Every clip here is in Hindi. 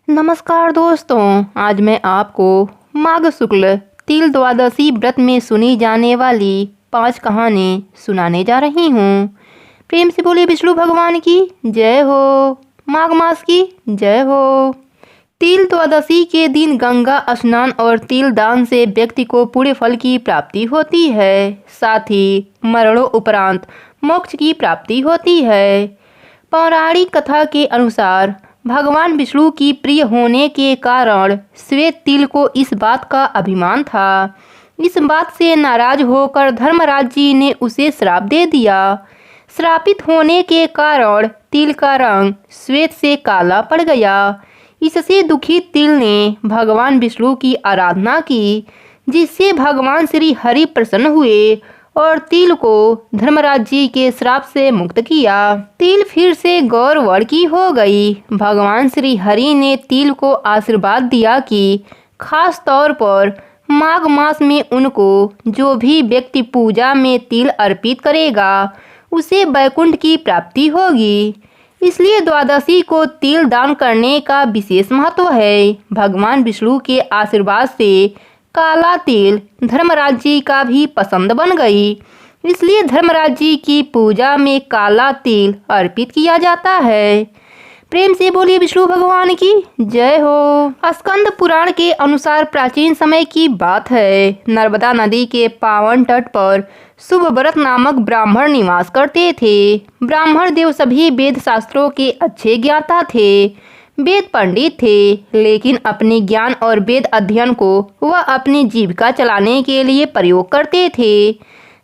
नमस्कार दोस्तों, आज मैं आपको माघ शुक्ल तिल द्वादशी व्रत में सुनी जाने वाली 5 कहानी सुनाने जा रही हूँ। प्रेम से बोलिए विष्णु भगवान की जय हो, माघ मास की जय हो। तिल द्वादशी के दिन गंगा स्नान और तिल दान से व्यक्ति को पुण्य फल की प्राप्ति होती है, साथ ही मरणों उपरांत मोक्ष की प्राप्ति होती है। पौराणिक कथा के अनुसार भगवान विष्णु की प्रिय होने के कारण श्वेत तिल को इस बात का अभिमान था। इस बात से नाराज होकर धर्मराज जी ने उसे श्राप दे दिया। श्रापित होने के कारण तिल का रंग श्वेत से काला पड़ गया। इससे दुखी तिल ने भगवान विष्णु की आराधना की, जिससे भगवान श्री हरि प्रसन्न हुए और तिल को धर्मराज जी के श्राप से मुक्त किया। तिल फिर से गौर वर्ण की हो गई। भगवान श्री हरि ने तिल को आशीर्वाद दिया कि खास तौर पर माघ मास में उनको जो भी व्यक्ति पूजा में तिल अर्पित करेगा उसे वैकुंठ की प्राप्ति होगी। इसलिए द्वादशी को तिल दान करने का विशेष महत्व है। भगवान विष्णु के आशीर्वाद से काला तिल धर्मराज जी का भी पसंद बन गई। इसलिए धर्मराज जी की पूजा में काला तिल अर्पित किया जाता है। प्रेम से बोलिए विष्णु भगवान की जय हो। स्कंद पुराण के अनुसार प्राचीन समय की बात है। नर्मदा नदी के पावन तट पर शुभव्रत नामक ब्राह्मण निवास करते थे। ब्राह्मण देव सभी वेद शास्त्रों के अच्छे ज्ञाता थे, वेद पंडित थे, लेकिन अपने ज्ञान और वेद अध्ययन को वह अपनी जीविका चलाने के लिए प्रयोग करते थे।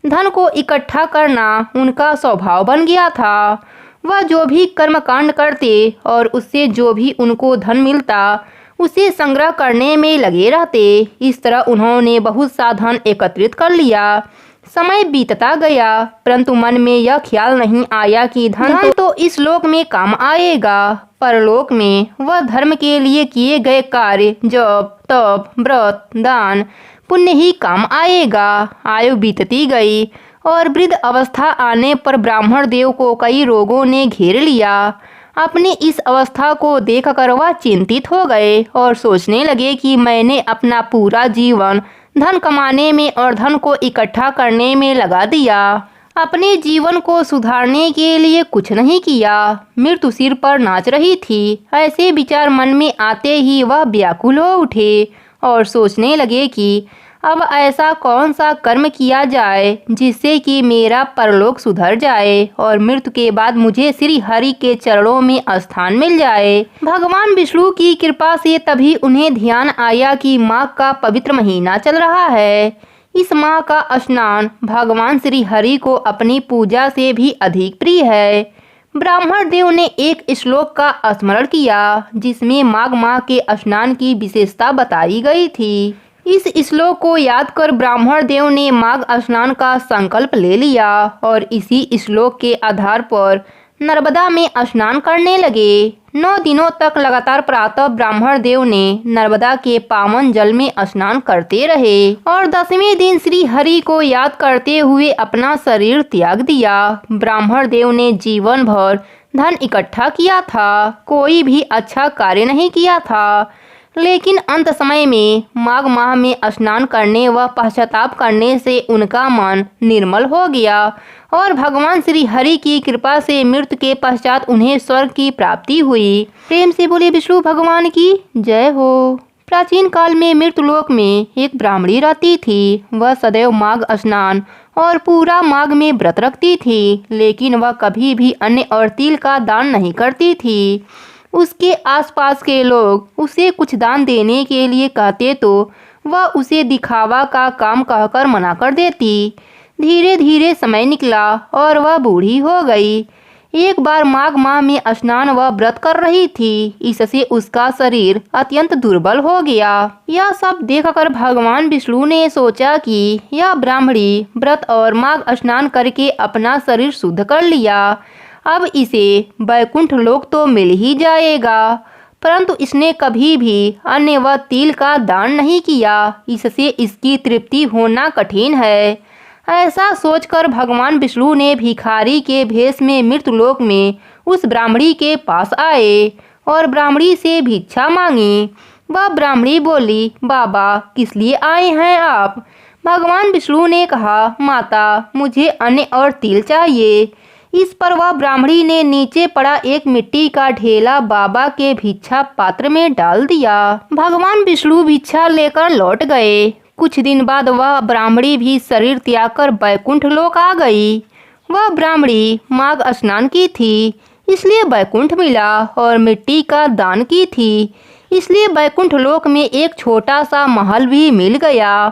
धन को इकट्ठा करना उनका स्वभाव बन गया था। वह जो भी कर्मकांड करते और उससे जो भी उनको धन मिलता उसे संग्रह करने में लगे रहते। इस तरह उन्होंने बहुत सा धन एकत्रित कर लिया। समय बीतता गया, परंतु मन में यह ख्याल नहीं आया कि धन तो इस लोक में काम आएगा, परलोक में वह धर्म के लिए किए गए कार्य जप तप व्रत दान पुण्य ही काम आएगा। आयु बीतती गई और वृद्ध अवस्था आने पर ब्राह्मण देव को कई रोगों ने घेर लिया। अपनी इस अवस्था को देखकर वह चिंतित हो गए और सोचने लगे कि मैंने अपना पूरा जीवन धन कमाने में और धन को इकट्ठा करने में लगा दिया, अपने जीवन को सुधारने के लिए कुछ नहीं किया। मृत्यु सिर पर नाच रही थी। ऐसे विचार मन में आते ही वह व्याकुल हो उठे और सोचने लगे कि अब ऐसा कौन सा कर्म किया जाए जिससे कि मेरा परलोक सुधर जाए और मृत्यु के बाद मुझे श्री हरि के चरणों में स्थान मिल जाए। भगवान विष्णु की कृपा से तभी उन्हें ध्यान आया कि माघ का पवित्र महीना चल रहा है। इस माह का स्नान भगवान श्री हरि को अपनी पूजा से भी अधिक प्रिय है। ब्राह्मण देव ने एक श्लोक का स्मरण किया जिसमें माघ माह के स्नान की विशेषता बताई गई थी। इस श्लोक को याद कर ब्राह्मण देव ने माघ स्नान का संकल्प ले लिया और इसी श्लोक के आधार पर नर्मदा में स्नान करने लगे। 9 दिनों तक लगातार प्रातः ब्राह्मण देव ने नर्मदा के पावन जल में स्नान करते रहे और 10वें दिन श्री हरि को याद करते हुए अपना शरीर त्याग दिया। ब्राह्मण देव ने जीवन भर धन इकट्ठा किया था, कोई भी अच्छा कार्य नहीं किया था, लेकिन अंत समय में माघ माह में स्नान करने व पश्चाताप करने से उनका मन निर्मल हो गया और भगवान श्री हरि की कृपा से मृत्यु के पश्चात उन्हें स्वर्ग की प्राप्ति हुई। प्रेम से बोले विष्णु भगवान की जय हो। प्राचीन काल में मृत्युलोक में एक ब्राह्मणी रहती थी। वह सदैव माघ स्नान और पूरा माघ में व्रत रखती थी, लेकिन वह कभी भी अन्न और तिल का दान नहीं करती थी। उसके आसपास के लोग उसे कुछ दान देने के लिए कहते तो वह उसे दिखावा का काम कहकर मना कर देती। धीरे धीरे समय निकला और वह बूढ़ी हो गई। एक बार माघ माह में स्नान व व्रत कर रही थी, इससे उसका शरीर अत्यंत दुर्बल हो गया। यह सब देखकर भगवान विष्णु ने सोचा कि यह ब्राह्मणी व्रत और माघ स्नान करके अपना शरीर शुद्ध कर लिया, अब इसे वैकुंठ लोक तो मिल ही जाएगा, परंतु इसने कभी भी अन्न व तिल का दान नहीं किया, इससे इसकी तृप्ति होना कठिन है। ऐसा सोचकर भगवान विष्णु ने भिखारी के भेष में मृत्युलोक में उस ब्राह्मणी के पास आए और ब्राह्मणी से भिक्षा मांगी। वह ब्राह्मणी बोली, बाबा किस लिए आए हैं आप? भगवान विष्णु ने कहा, माता मुझे अन्न और तिल चाहिए। इस पर वह ब्राह्मणी ने नीचे पड़ा एक मिट्टी का ढेला बाबा के भिक्षा पात्र में डाल दिया। भगवान विष्णु भिक्षा लेकर लौट गए। कुछ दिन बाद वह ब्राह्मणी भी शरीर त्याग कर बैकुंठ लोक आ गई। वह ब्राह्मणी माघ स्नान की थी, इसलिए बैकुंठ मिला, और मिट्टी का दान की थी, इसलिए बैकुंठ लोक में एक छोटा सा महल भी मिल गया।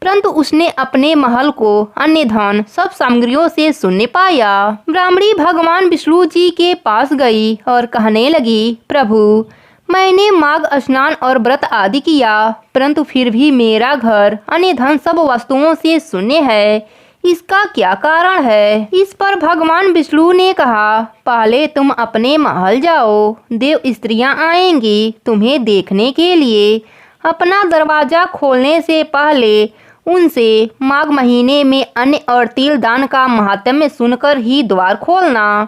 परंतु उसने अपने महल को अन्य धन सब सामग्रियों से शून्य पाया। ब्राह्मणी भगवान विष्णु जी के पास गई और कहने लगी, प्रभु मैंने माघ स्नान और व्रत आदि किया, परंतु फिर भी मेरा घर अन्य धन सब वस्तुओं से शून्य है। इसका क्या कारण है? इस पर भगवान विष्णु ने कहा, पहले तुम अपने महल जाओ, देव स्त्रियां आएंगी तुम्हें देखने के लिए। अपना दरवाजा खोलने से पहले उनसे माघ महीने में अन्न और तिल दान का महात्म्य सुनकर ही द्वार खोलना।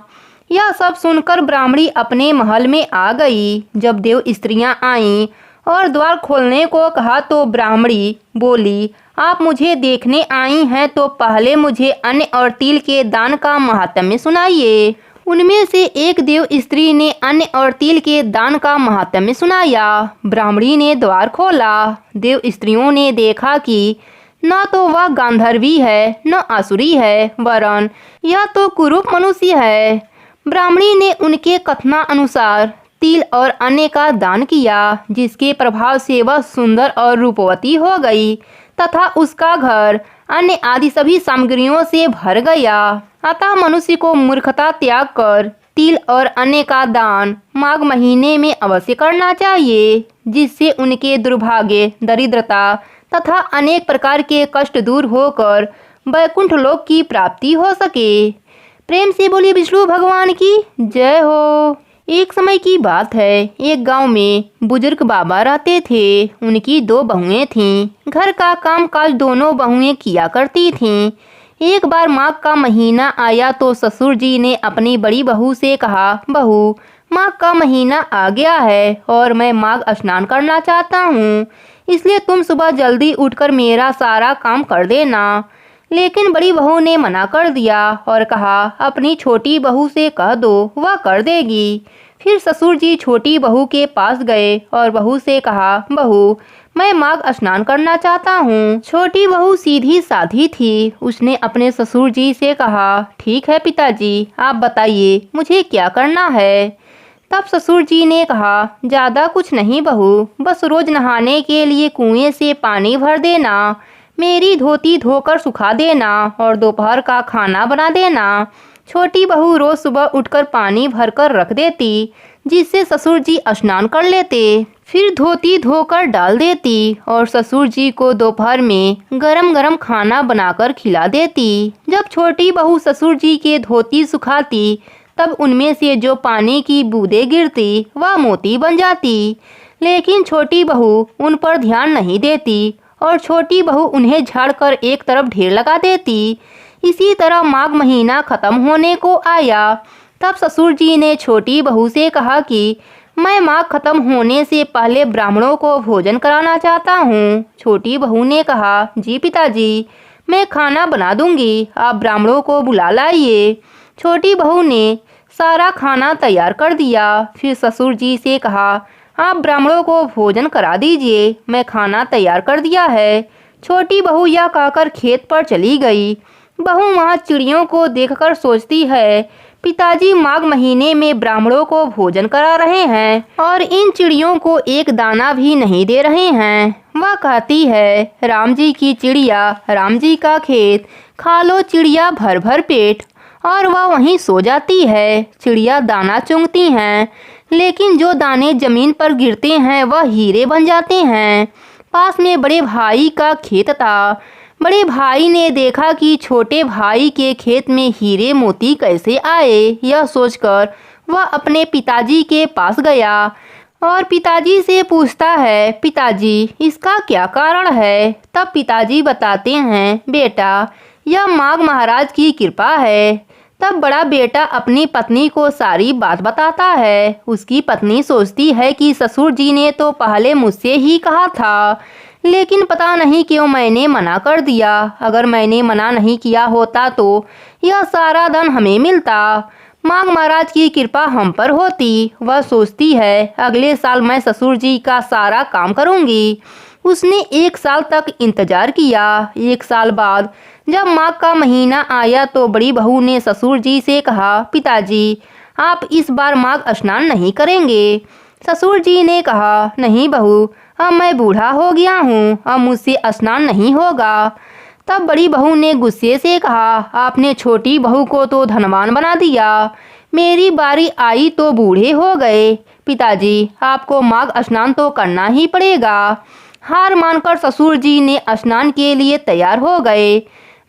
यह सब सुनकर ब्राह्मणी अपने महल में आ गई। जब देव स्त्रियां आईं और द्वार खोलने को कहा तो ब्राह्मणी बोली, आप मुझे देखने आई हैं तो पहले मुझे अन्न और तिल के दान का महात्म्य सुनाइए। उनमें से एक देव स्त्री ने अन्न और तिल के दान का महात्म्य सुनाया। ब्राह्मणी ने द्वार खोला। देव स्त्रियों ने देखा कि न तो वह गांधर्वी है न आसुरी है, वरन यह तो कुरूप मनुष्य है। ब्राह्मणी ने उनके कथना अनुसार तिल और अन्न का दान किया, जिसके प्रभाव से वह सुंदर और रूपवती हो गई तथा उसका घर अन्न आदि सभी सामग्रियों से भर गया। अतः मनुष्य को मूर्खता त्याग कर तिल और अन्न का दान माघ महीने में अवश्य करना चाहिए, जिससे उनके दुर्भाग्य, दरिद्रता तथा अनेक प्रकार के कष्ट दूर होकर बैकुंठ लोक की प्राप्ति हो सके। प्रेम से बोलिए विष्णु भगवान की जय हो। एक समय की बात है, एक गांव में बुजुर्ग बाबा रहते थे। उनकी 2 बहुएं थीं। घर का काम काज दोनों बहुएं किया करती थीं। एक बार माघ का महीना आया तो ससुर जी ने अपनी बड़ी बहू से कहा, बहू माघ का महीना आ गया है और मैं माघ स्नान करना चाहता हूँ, इसलिए तुम सुबह जल्दी उठकर मेरा सारा काम कर देना। लेकिन बड़ी बहू ने मना कर दिया और कहा, अपनी छोटी बहू से कह दो, वह कर देगी। फिर ससुर जी छोटी बहू के पास गए और बहू से कहा, बहू मैं माघ स्नान करना चाहता हूँ। छोटी बहू सीधी साधी थी। उसने अपने ससुर जी से कहा, ठीक है पिताजी, आप बताइए मुझे क्या करना है। तब ससुर जी ने कहा, ज़्यादा कुछ नहीं बहू, बस रोज नहाने के लिए कुएं से पानी भर देना, मेरी धोती धोकर सुखा देना और दोपहर का खाना बना देना। छोटी बहू रोज सुबह उठकर पानी भरकर रख देती, जिससे ससुर जी स्नान कर लेते। फिर धोती धोकर डाल देती और ससुर जी को दोपहर में गरम गरम खाना बनाकर खिला देती। जब छोटी बहू ससुर जी के धोती सुखाती, तब उनमें से जो पानी की बूंदें गिरती वह मोती बन जाती। लेकिन छोटी बहू उन पर ध्यान नहीं देती और छोटी बहू उन्हें झाड़कर एक तरफ ढेर लगा देती। इसी तरह माघ महीना खत्म होने को आया। तब ससुर जी ने छोटी बहू से कहा कि मैं माघ खत्म होने से पहले ब्राह्मणों को भोजन कराना चाहता हूँ। छोटी बहू ने कहा, जी पिताजी, मैं खाना बना दूंगी, आप ब्राह्मणों को बुला लाइए। छोटी बहू ने सारा खाना तैयार कर दिया। फिर ससुर जी से कहा, आप ब्राह्मणों को भोजन करा दीजिए, मैं खाना तैयार कर दिया है। छोटी बहू यह कहकर खेत पर चली गई। बहू वहाँ चिड़ियों को देखकर सोचती है, पिताजी माघ महीने में ब्राह्मणों को भोजन करा रहे हैं और इन चिड़ियों को एक दाना भी नहीं दे रहे हैं। वह कहती है, राम जी की चिड़िया, राम जी का खेत, खा लो चिड़िया भर भर पेट। और वह वहीं सो जाती है। चिड़िया दाना चुंगती हैं, लेकिन जो दाने जमीन पर गिरते हैं वह हीरे बन जाते हैं। पास में बड़े भाई का खेत था। बड़े भाई ने देखा कि छोटे भाई के खेत में हीरे मोती कैसे आए। यह सोचकर वह अपने पिताजी के पास गया और पिताजी से पूछता है, पिताजी इसका क्या कारण है। तब पिताजी बताते हैं, बेटा यह माघ महाराज की कृपा है। तब बड़ा बेटा अपनी पत्नी को सारी बात बताता है। उसकी पत्नी सोचती है कि ससुर जी ने तो पहले मुझसे ही कहा था, लेकिन पता नहीं क्यों मैंने मना कर दिया। अगर मैंने मना नहीं किया होता तो यह सारा धन हमें मिलता, माघ महाराज की कृपा हम पर होती। वह सोचती है अगले साल मैं ससुर जी का सारा काम करूंगी। उसने 1 साल तक इंतजार किया। 1 साल बाद जब माघ का महीना आया तो बड़ी बहू ने ससुर जी से कहा, पिताजी आप इस बार माघ स्नान नहीं करेंगे। ससुर जी ने कहा, नहीं बहू, अब मैं बूढ़ा हो गया हूँ, अब मुझसे स्नान नहीं होगा। तब बड़ी बहू ने गुस्से से कहा, आपने छोटी बहू को तो धनवान बना दिया, मेरी बारी आई तो बूढ़े हो गए। पिताजी आपको माघ स्नान तो करना ही पड़ेगा। हार मानकर ससुर जी ने स्नान के लिए तैयार हो गए।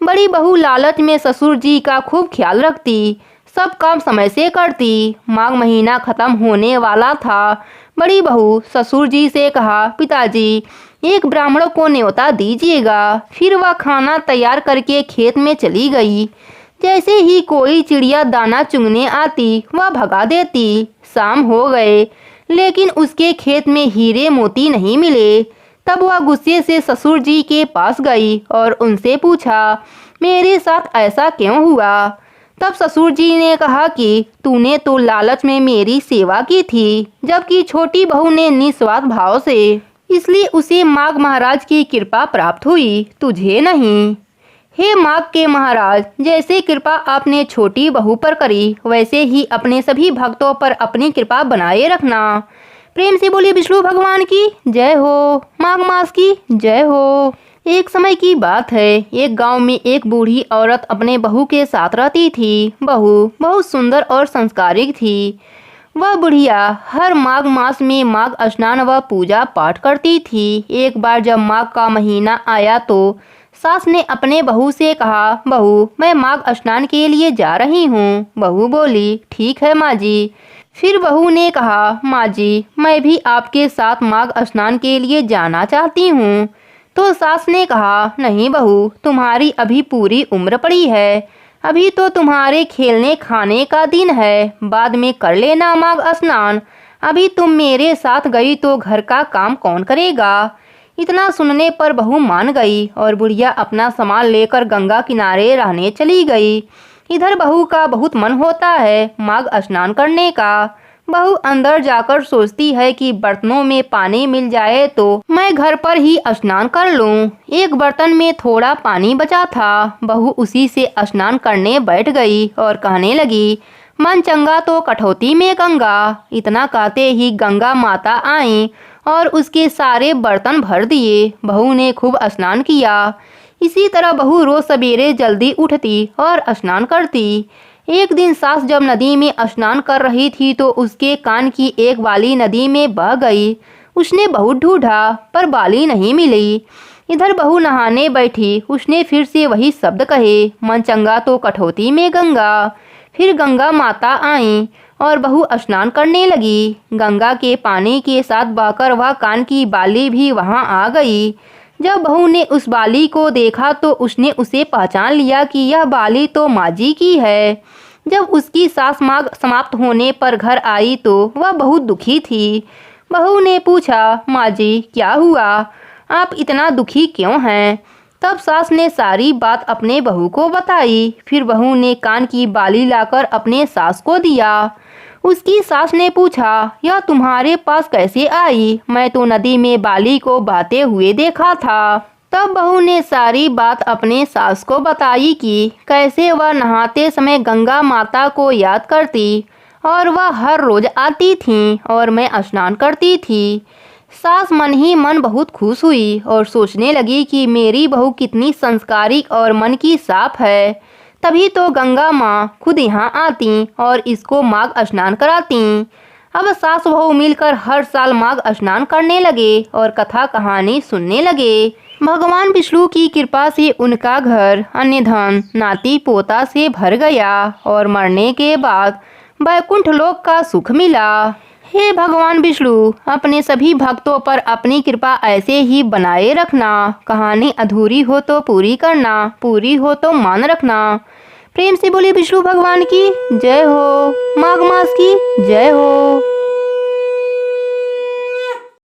बड़ी बहू लालच में ससुर जी का खूब ख्याल रखती, सब काम समय से करती। माघ महीना खत्म होने वाला था। बड़ी बहू ससुर जी से कहा, पिताजी एक ब्राह्मण को न्योता दीजिएगा। फिर वह खाना तैयार करके खेत में चली गई। जैसे ही कोई चिड़िया दाना चुगने आती वह भगा देती। शाम हो गए लेकिन उसके खेत में हीरे मोती नहीं मिले। तब वह गुस्से से ससुर जी के पास गई और उनसे पूछा, मेरे साथ ऐसा क्यों हुआ। तब ससुर जी ने कहा कि तूने तो लालच में मेरी सेवा की थी, जबकि छोटी बहू ने निस्वार्थ भाव से, इसलिए उसे माघ महाराज की कृपा प्राप्त हुई, तुझे नहीं। हे माघ के महाराज, जैसे कृपा आपने छोटी बहू पर करी वैसे ही अपने सभी भक्तों पर अपनी कृपा बनाए रखना। प्रेम से बोलिए विष्णु भगवान की जय हो, माघ मास की जय हो। एक समय की बात है, एक गांव में एक बूढ़ी औरत अपने बहू के साथ रहती थी। बहू बहुत सुंदर और संस्कारिक थी। वह बुढ़िया हर माघ मास में माघ स्नान व पूजा पाठ करती थी। एक बार जब माघ का महीना आया तो सास ने अपने बहू से कहा, बहू मैं माघ स्नान के लिए जा रही हूँ। बहू बोली, ठीक है माँ जी। फिर बहू ने कहा, माँ जी मैं भी आपके साथ माघ स्नान के लिए जाना चाहती हूँ। तो सास ने कहा, नहीं बहू, तुम्हारी अभी पूरी उम्र पड़ी है, अभी तो तुम्हारे खेलने खाने का दिन है, बाद में कर लेना माघ स्नान। अभी तुम मेरे साथ गई तो घर का काम कौन करेगा। इतना सुनने पर बहू मान गई और बुढ़िया अपना सामान लेकर गंगा किनारे रहने चली गई। इधर बहू का बहुत मन होता है माघ स्नान करने का। बहू अंदर जाकर सोचती है कि बर्तनों में पानी मिल जाए तो मैं घर पर ही स्नान कर लूं। एक बर्तन में थोड़ा पानी बचा था। बहू उसी से स्नान करने बैठ गई और कहने लगी, मन चंगा तो कठौती में गंगा। इतना कहते ही गंगा माता आईं और उसके सारे बर्तन भर दिए। बहू ने खूब स्नान किया। इसी तरह बहू रोज सवेरे जल्दी उठती और स्नान करती। एक दिन सास जब नदी में स्नान कर रही थी तो उसके कान की एक बाली नदी में बह गई। उसने बहुत ढूंढा पर बाली नहीं मिली। इधर बहू नहाने बैठी, उसने फिर से वही शब्द कहे, मन चंगा तो कठौती में गंगा। फिर गंगा माता आईं और बहू स्नान करने लगी। गंगा के पानी के साथ बहकर वह कान की बाली भी वहां आ गई। जब बहू ने उस बाली को देखा तो उसने उसे पहचान लिया कि यह बाली तो माँ जी की है। जब उसकी सास माघ समाप्त होने पर घर आई तो वह बहुत दुखी थी। बहू ने पूछा, माँ जी क्या हुआ, आप इतना दुखी क्यों हैं। तब सास ने सारी बात अपने बहू को बताई। फिर बहू ने कान की बाली लाकर अपने सास को दिया। उसकी सास ने पूछा, यह तुम्हारे पास कैसे आई, मैं तो नदी में बाली को बहते हुए देखा था। तब बहू ने सारी बात अपने सास को बताई कि कैसे वह नहाते समय गंगा माता को याद करती और वह हर रोज आती थीं और मैं स्नान करती थी। सास मन ही मन बहुत खुश हुई और सोचने लगी कि मेरी बहू कितनी संस्कारिक और मन की साफ है। तभी तो गंगा माँ खुद यहाँ आती और इसको माघ स्नान कराती। अब सास बहू मिलकर हर साल माघ स्नान करने लगे और कथा कहानी सुनने लगे। भगवान विष्णु की कृपा से उनका घर अन्य धन नाती पोता से भर गया और मरने के बाद वैकुंठ लोक का सुख मिला। हे भगवान विष्णु, अपने सभी भक्तों पर अपनी कृपा ऐसे ही बनाए रखना। कहानी अधूरी हो तो पूरी करना, पूरी हो तो मान रखना। प्रेम से बोलिए विष्णु भगवान की जय हो, माघ मास की जय हो।